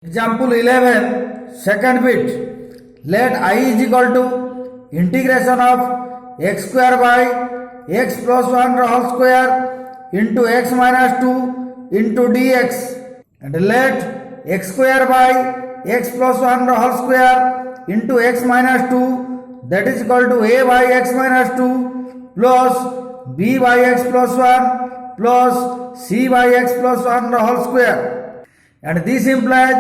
Example 11, second bit. Let I is equal to integration of x square by x plus 1 whole square into x minus 2 into dx, and let x square by x plus 1 whole square into x minus 2, that is equal to a by x minus 2 plus b by x plus 1 plus c by x plus 1 whole square. And this implies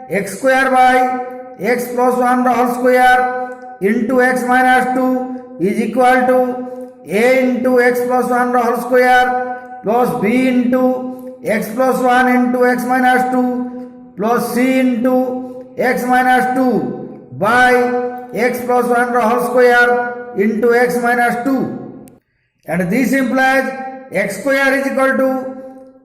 x square by x plus 1 whole square into x minus 2 is equal to a into x plus 1 whole square plus b into x plus 1 into x minus 2 plus c into x minus 2 by x plus 1 whole square into x minus 2. And this implies x square is equal to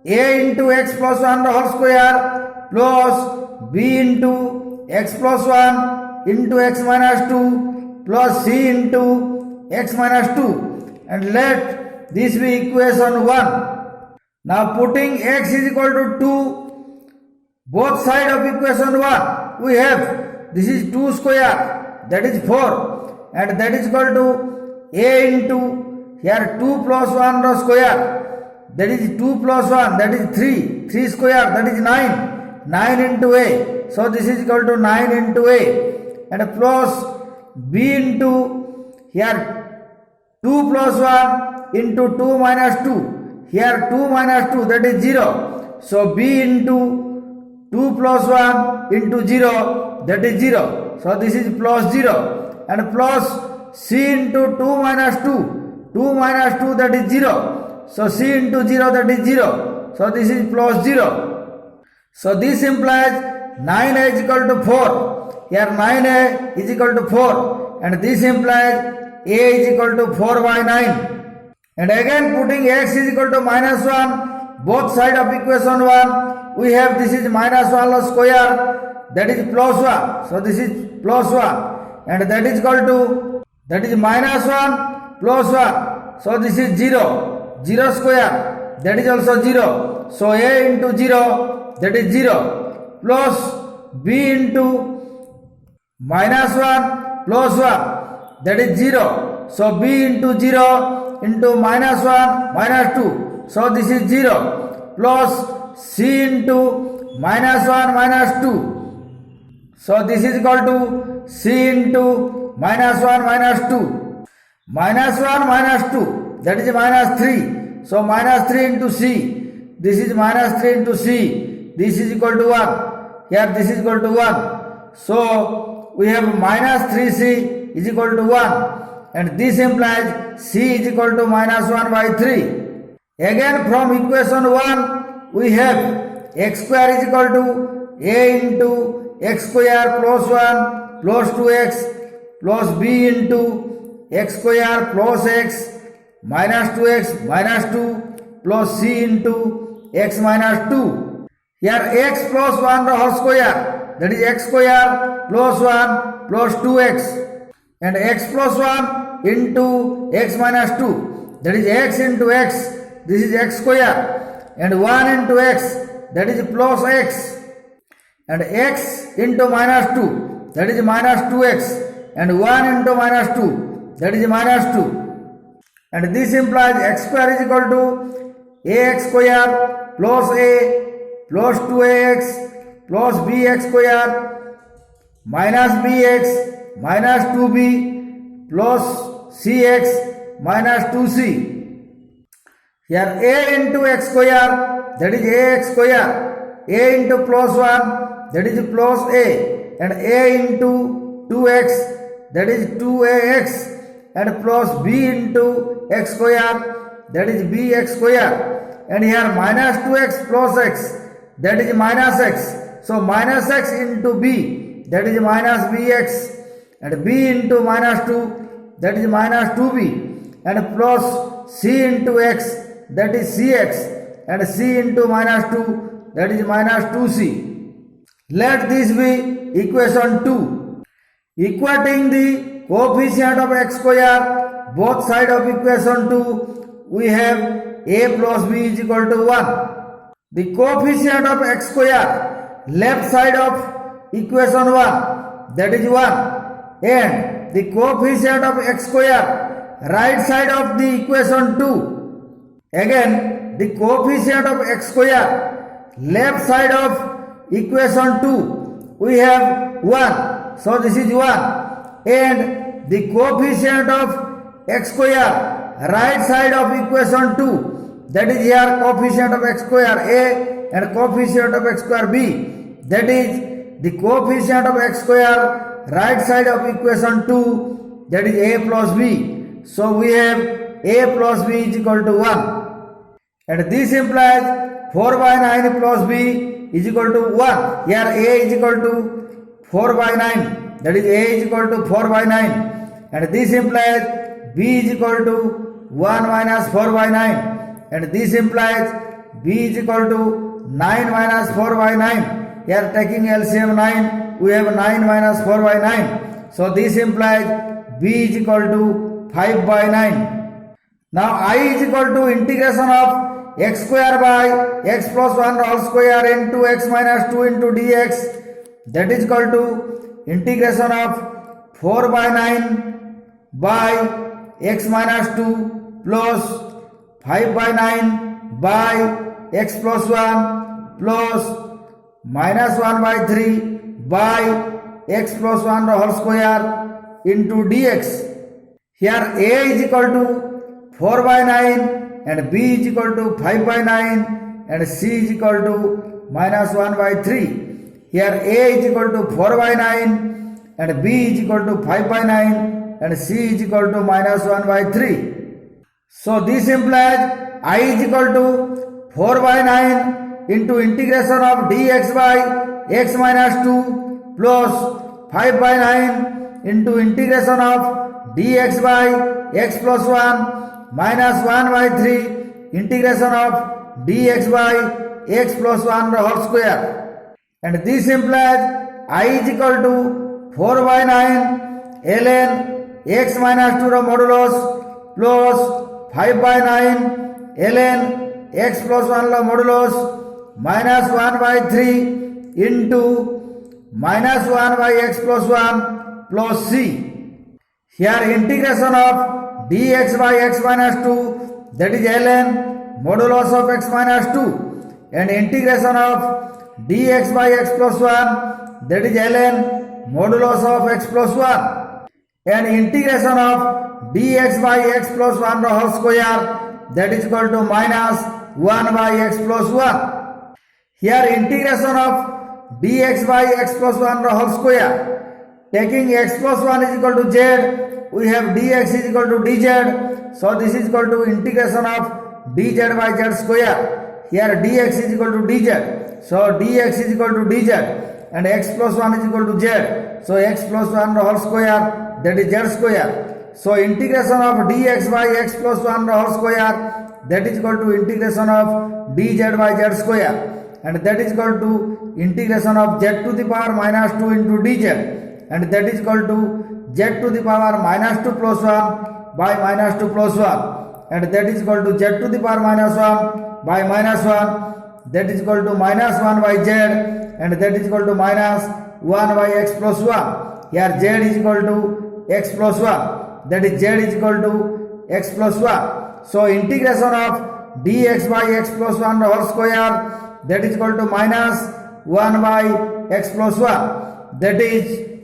a into x plus 1 whole square plus b into x plus 1 into x minus 2 plus c into x minus 2, and let this be equation 1. Now putting x is equal to 2 both sides of equation 1, we have this is 2 square, that is 4, and that is equal to a into here 2 plus 1 the square, that is 2 plus 1, that is 3 square, that is 9 into a, so this is equal to 9 into a, and plus b into here 2 plus 1 into 2 minus 2, here 2 minus 2, that is 0, so b into 2 plus 1 into 0, that is 0, so this is plus 0, and plus c into 2 minus 2, 2 minus 2, that is 0, so c into 0, that is 0, so this is plus 0. So this implies 9a is equal to 4. Here 9a is equal to 4, and this implies a is equal to 4 by 9. And again putting x is equal to minus 1 both sides of equation 1, we have this is minus 1 whole square, that is plus 1. So this is plus 1, and that is equal to, that is minus 1 plus 1. So this is 0 square, that is also 0. So a into 0, that is 0, plus b into minus 1 plus 1, that is 0. So b into 0 into minus 1 minus 2, so this is 0, plus c into minus 1 minus 2, so this is equal to c into minus 1 minus 2, minus 1 minus 2, that is minus 3, so minus 3 into c, this is minus 3 into c, this is equal to 1, here this is equal to 1, so we have minus 3c is equal to 1, and this implies c is equal to minus 1 by 3. Again from equation 1 we have x square is equal to a into x square plus 1 plus 2x plus b into x square plus x minus 2x minus 2 plus c into x minus 2. Here x plus 1 the whole square, that is x square plus 1 plus 2x, and x plus 1 into x minus 2, that is x into x, this is x square, and 1 into x, that is plus x, and x into minus 2, that is minus 2x, and 1 into minus 2, that is minus 2, and this implies x square is equal to ax square plus a plus 2ax plus bx square minus bx minus 2b plus cx minus 2c. Here a into x square, that is ax square, a into plus 1, that is plus a, and a into 2x, that is 2ax, and plus b into x square, that is bx square, and here minus 2x plus x, that is minus x, so minus x into b, that is minus bx, and b into minus 2, that is minus 2b, and plus c into x, that is cx, and c into minus 2, that is minus 2c. Let this be equation 2. Equating the coefficient of x square both sides of equation 2, we have a plus b is equal to 1. The coefficient of x square left side of equation 1, that is 1, and the coefficient of x square, right side of the equation 2. Again, the coefficient of x square, left side of equation 2, we have 1. So this is 1. And the coefficient of x square, right side of equation 2, that is here coefficient of x square a and coefficient of x square b, that is the coefficient of x square right side of equation 2, that is a plus b. So we have a plus b is equal to 1, and this implies 4 by 9 plus b is equal to 1. Here a is equal to 4 by 9, that is a is equal to 4 by 9, and this implies b is equal to 1 minus 4 by 9, and this implies b is equal to 9 minus 4 by 9. Here taking LCM 9, we have 9 minus 4 by 9. So this implies b is equal to 5 by 9. Now I is equal to integration of x square by x plus 1 whole square into x minus 2 into dx, that is equal to integration of 4 by 9 by x minus 2 plus 5 by 9 by x plus 1 plus minus 1 by 3 by x plus 1 whole square into dx. Here a is equal to 4 by 9 and b is equal to 5 by 9 and c is equal to minus 1 by 3. Here a is equal to 4 by 9 and b is equal to 5 by 9 and c is equal to minus 1 by 3. So this implies I is equal to 4 by 9 into integration of dx by x minus 2 plus 5 by 9 into integration of dx by x plus 1 minus 1 by 3 integration of dx by x plus 1 whole square. And this implies I is equal to 4 by 9 ln x minus 2 modulus plus 5 by 9 ln x plus 1 modulus minus 1 by 3 into minus 1 by x plus 1 plus c. Here integration of dx by x minus 2, that is ln modulus of x minus 2, and integration of dx by x plus 1, that is ln modulus of x plus 1, and integration of dx by x plus 1 whole square, that is equal to minus 1 by x plus 1. Here integration of dx by x plus 1 whole square, taking x plus 1 is equal to z, we have dx is equal to dz. So this is equal to integration of dz by z square. Here dx is equal to dz. So dx is equal to dz and x plus 1 is equal to z. So x plus 1 whole square, that is z square. So integration of dx by x plus 1 whole square, that is equal to integration of dz by z square, and that is equal to integration of z to the power minus 2 into dz, and that is equal to z to the power minus 2 plus 1 by minus 2 plus 1, and that is equal to z to the power minus 1 by minus 1, that is equal to minus 1 by z, and that is equal to minus 1 by x plus 1. Here z is equal to x plus 1, that is z is equal to x plus 1. So integration of dx by x plus 1 whole square, that is equal to minus 1 by x plus 1, that is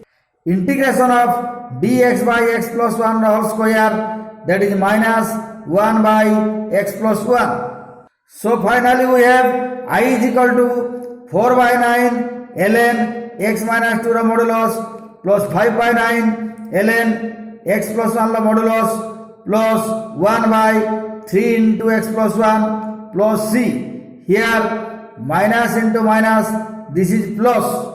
integration of dx by x plus 1 whole square, that is minus 1 by x plus 1. So finally we have I is equal to 4 by 9 ln x minus 2 modulus plus 5 by 9 ln x plus 1 modulus plus 1 by 3 into x plus 1 plus c. Here minus into minus, this is plus.